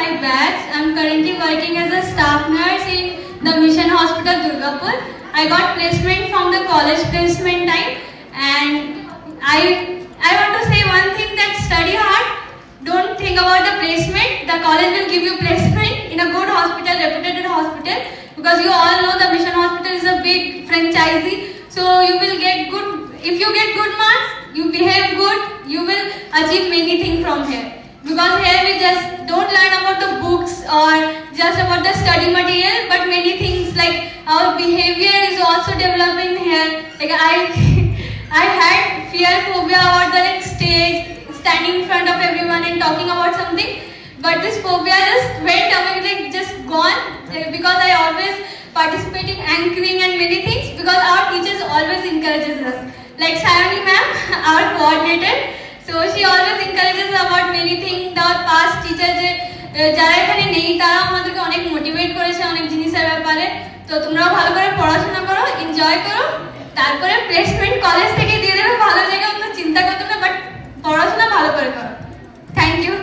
my batch. I'm currently working as a staff nurse in the Mission Hospital, Durgapur. I got placement from the college placement time, and I want to say one thing, that study hard. Don't think about the placement. The college will give you placement in a good hospital, reputed hospital, because you all know the Mission Hospital is a big franchisee. So you will get good. If you get good marks, you behave good, you will achieve many things from here. Because here we just don't learn about the books or just about the study material, but many things like our behavior is also developing here. Like I had fear phobia about the like stage, standing in front of everyone and talking about something. But this phobia just went away, like just gone, because I always participate in anchoring and many things, because our teachers always encourages us. Like Sayoni ma'am, our coordinator, so she always encourages about many things. The past teacher যারা এখানে নেই তারা আমাদেরকে অনেক motivate করেছে অনেক জিনিসের ব্যাপারে। তো তোমরাও ভালো করে পড়াশোনা করো, এনজয় করো, তারপরে প্লেসমেন্ট কলেজ থেকে দিয়ে দেবে ভালো জায়গায়, অন্য চিন্তা করতে না, বাট পড়াশোনা ভালো করে করো। Thank you.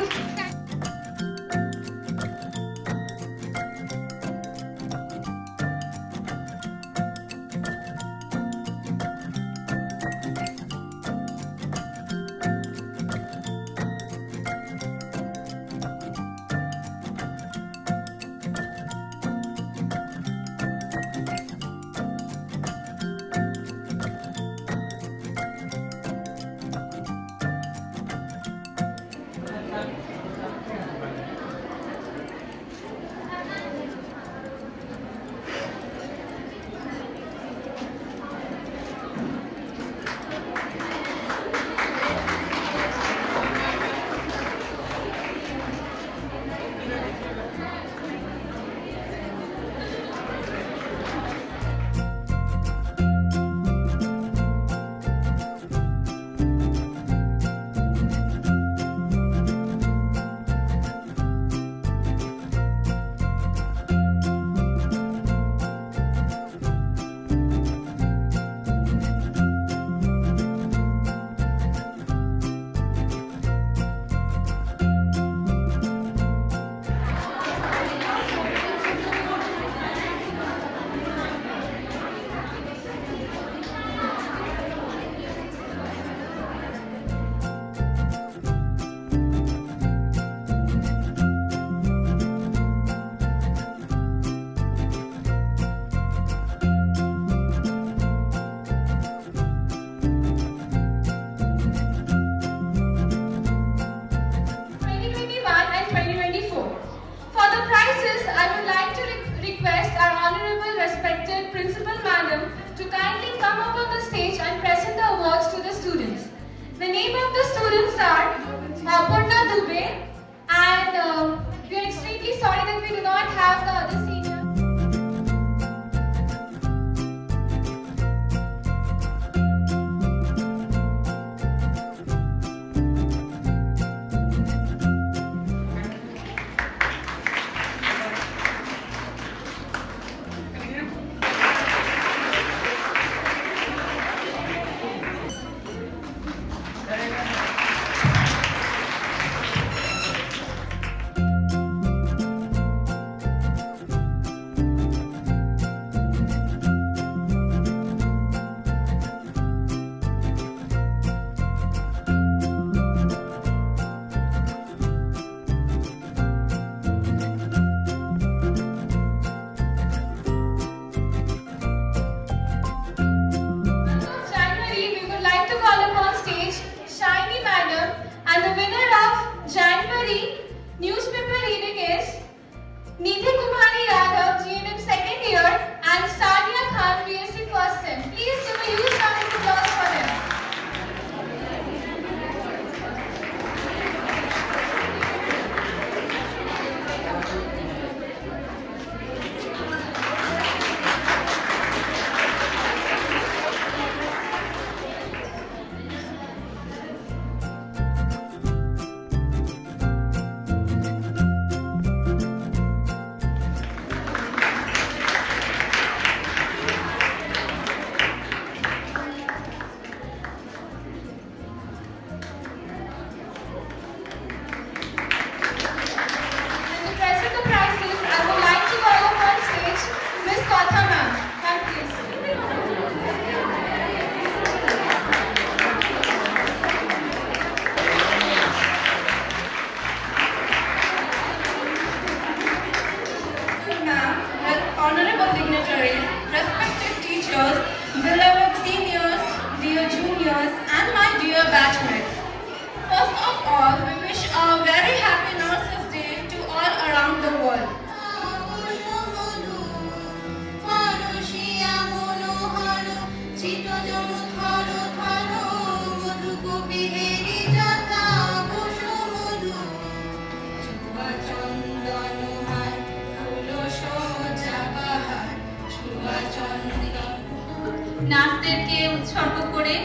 নার্সদেরকে উৎসর্গ করে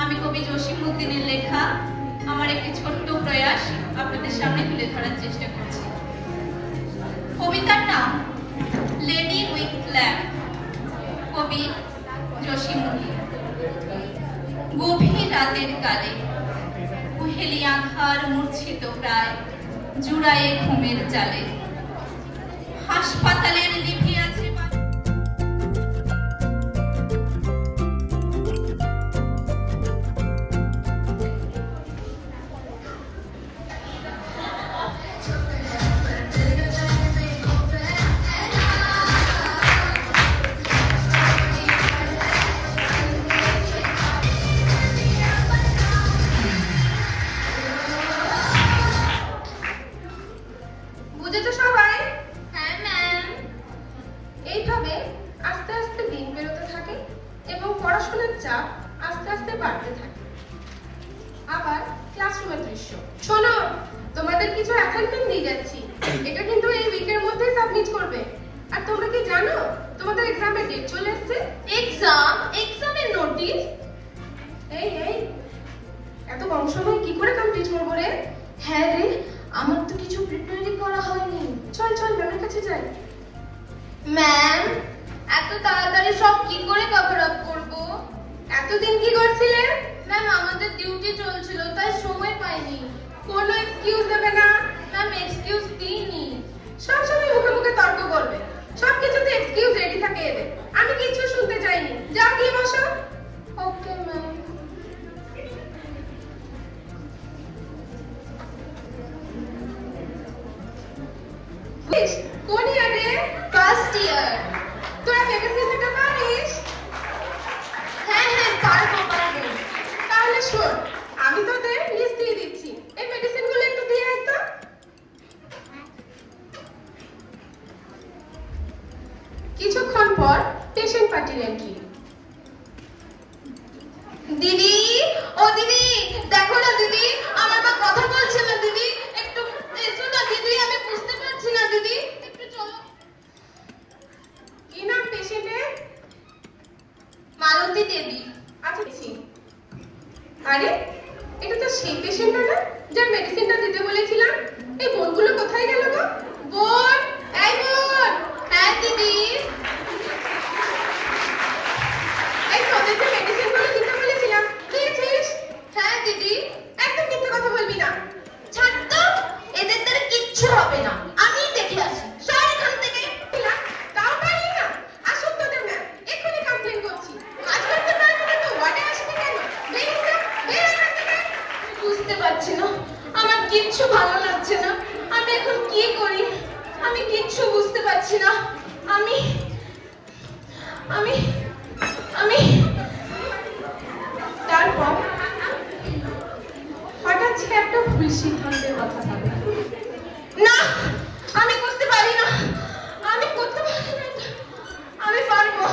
আমি কবি জসিমউদ্দিনের লেখা আমার একটি ছোট্ট প্রয়াস আপনাদের সামনে তুলে ধরার চেষ্টা করছি। কবিতার নাম লেডি উইথ ল্যাম্প, কবি জসিমউদ্দিন। গভীর রাতের কালে কুহেলি আঁধার মূর্ছিত প্রায় জুড়ায়ে ঘুমের জালে, হাসপাতালের লিপি আছে আস্তে আস্তে বাড়তে থাকে। আবার ক্লাসরুমের দৃশ্য। শোনো, তোমাদের কিছু অ্যাসাইনমেন্ট দিয়ে যাচ্ছি, এটা কিন্তু এই উইকের মধ্যেই সাবমিট করবে। আর তোমরা কি জানো তোমাদের এক্সামের ডেট চলে এসেছে? এক্সামের নোটিশ? এই এত কম সময় কি করে কমপ্লিট করবো রে? হ্যাঁ রে, আমার তো কিছু প্রিপারেশন করা হয়নি। চল ম্যামের কাছে যাই। ম্যাম, এত তাড়াতাড়ি সব কি করে কভার আপ করবো? এতদিন কি করছিলে? ম্যাম, আমাদের ডিউটি চলছিল তাই সময় পাইনি। কোনো এক্সকিউজ দেবে না? ম্যাম, এক্সকিউজ দিইনি। সব সময় মুখে মুখে তর্ক করবে, সবকিছুতে এক্সকিউজ রেডি থাকে এদের। আমি কিছু শুনতে চাইনি, যাও গিয়ে বসো। Okay ma'am. কোন ইয়ারে? First year. তোরা ভেবেছিস এটা পারিস? হ্যাঁ পারবো। তাহলে শোন, আমি তোদের লিস্ট দিয়ে দিচ্ছি, এই মেডিসিনগুলো একটু দিয়ে আয় তো। কিছুক্ষণ পর পেশেন্ট পার্টির এন্ট্রি। দিদি, ও দিদি, দেখো না দিদি, আমার মা কথা বলছে না দিদি, একটু এসো না দিদি, আমি বুঝতে পারছি না দিদি, একটু চলো। কি নাম পেশেন্টের? মালতী দেবী। আচ্ছা, আরে এটা তো সেই পেশেন্টটা না যার মেডিসিনটা দিতে বলেছিলাম। এই বোনগুলো কোথায় গেল গো? বোন, এই বোন। হ্যাঁ দিদি। এই তোদের যে মেডিসিনগুলো দিতে বলেছিলাম দিয়েছিস? হ্যাঁ দিদি। একদম মিথ্যে কথা বলবি না। ছাড় তো, এদের দ্বারা কিচ্ছু হবে না, আমি দেখে আসি। সর এখান থেকে। তাও পারলি না? আসুন তোদের ম্যাম, এক্ষুনি কমপ্লেন করছি। কাজ করতে পারবি না তো ওয়ার্ডে আসবি কেন? বুঝতে পারছি না, আমার কিচ্ছু ভালো লাগছে না। আমি এখন কি করি আমি কিচ্ছু বুঝতে পারছি না। আমি আমি আমি তারপর হঠাৎ সে একটা ভুল সিদ্ধান্তের কথা ভাবে। না, আমি করতে পারি না, আমি করতে পারি না, আমি পারবো।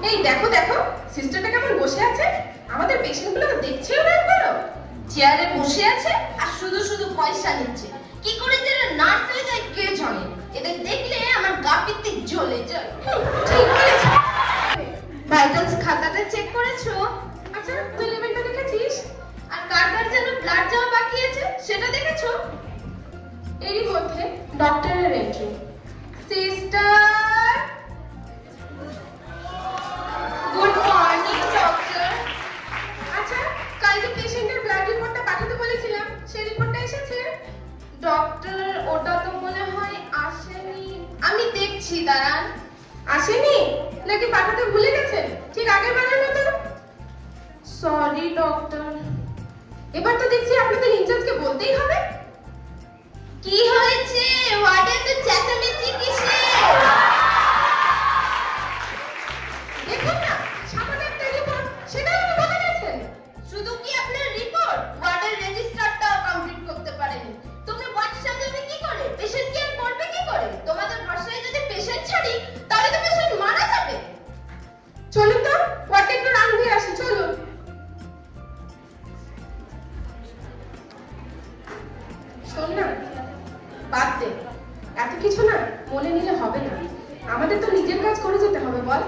এই দেখো দেখো, সিস্টারটা কেমন বসে আছে, আমাদের পেশেন্টগুলো তো দেখছেও না একবারও। চেয়ারে বসে আছে আর শুধু শুধু পয়সা নিচ্ছে। কি করে যে নার্স হয়ে যায় কে জানে। এদের দেখলে আমার গা পিত্তি জ্বলে যায়। ঠিক বলেছ। ভাইটালস খাতাটা চেক করেছো? আচ্ছা, তুই লেভেলটা দেখেছিস? আর কার কার যেন ব্লাড জমা বাকি আছে সেটা দেখেছো? এরই মধ্যে ডক্টরের entry. Sister, good morning doctor. আচ্ছা, কাল যে পেশেন্টের ব্লাড রিপোর্টটা পাঠাতে বলেছিলাম সেই রিপোর্টটা এসেছে? ডক্টর, ওটা তো মনে হয় আসেনি। আমি দেখছি, দাঁড়ান। আসেনি নাকি পাঠাতে ভুলে গেছেন ঠিক আগের বারের মতো? Sorry doctor. এবার তো দেখছি আপনাদের ইনচার্জকে বলতেই হবে। কি হয়েছে? ওয়ার্ডে তো চেঁচামেচি কিসের? শোন না, বাদ দে, এত কিছু না মনে নিলে হবে না। আমাদের তো নিজের কাজ করে যেতে হবে, বল।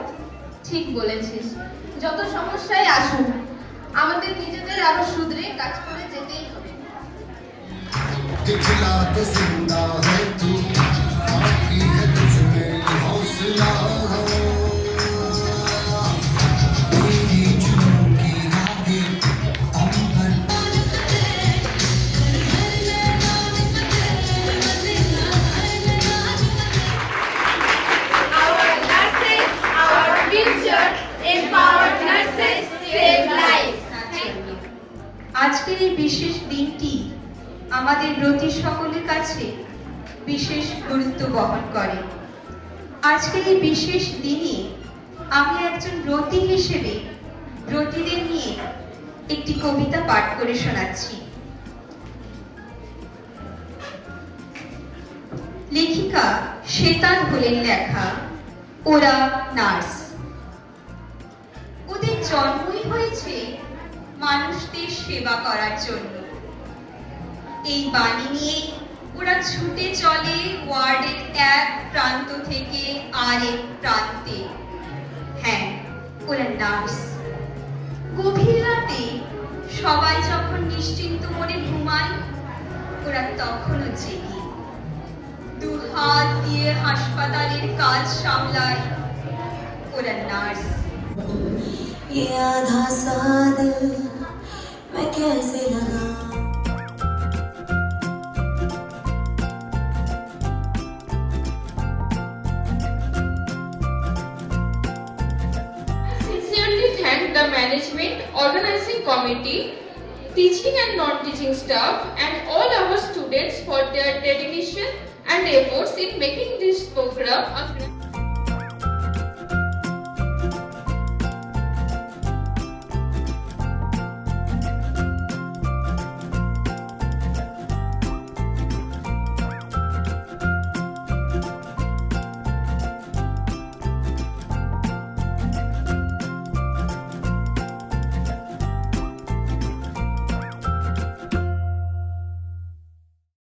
ঠিক বলেছিস, যত সমস্যাই আসুক আমাদের নিজেদের আরো শুধরে কাজ করে যেতেই হবে। दिखला तो जिंदा है तू, बाकी है तुझमें हौसला। तेरी जुनून की आगे अंबर Our nurses, our future, empowered nurses save lives. আজকের এই বিশেষ দিনটি আমাদের ব্রতী সকলের কাছে বিশেষ গুরুত্ব বহন করে। আজকের এই বিশেষ দিনে আমি একজন ব্রতী হিসেবে ব্রতীদের নিয়ে একটি কবিতা পাঠ করে শোনাচ্ছি। লেখিকা শ্বেতার হলেন লেখা, ওরা নার্স। ওদের জন্মই হয়েছে মানুষদের সেবা করার জন্য। এই বাণী নিয়ে ওরা ছুটে চলে ওয়ার্ডের এক প্রান্ত থেকে আরেক প্রান্তে। হ্যাঁ, ওরা নার্স। গভীর রাতে সবাই যখন নিশ্চিন্ত মনে ঘুমায়, ওরা তখনও জেগে দু হাত দিয়ে হাসপাতালের কাজ সামলায়। ওরা নার্স। ये आधा सा दिल मैं कैसे लगाऊं? Sincerely thank the management, organizing committee, teaching and non-teaching staff, and all our students for their dedication and efforts in making this program a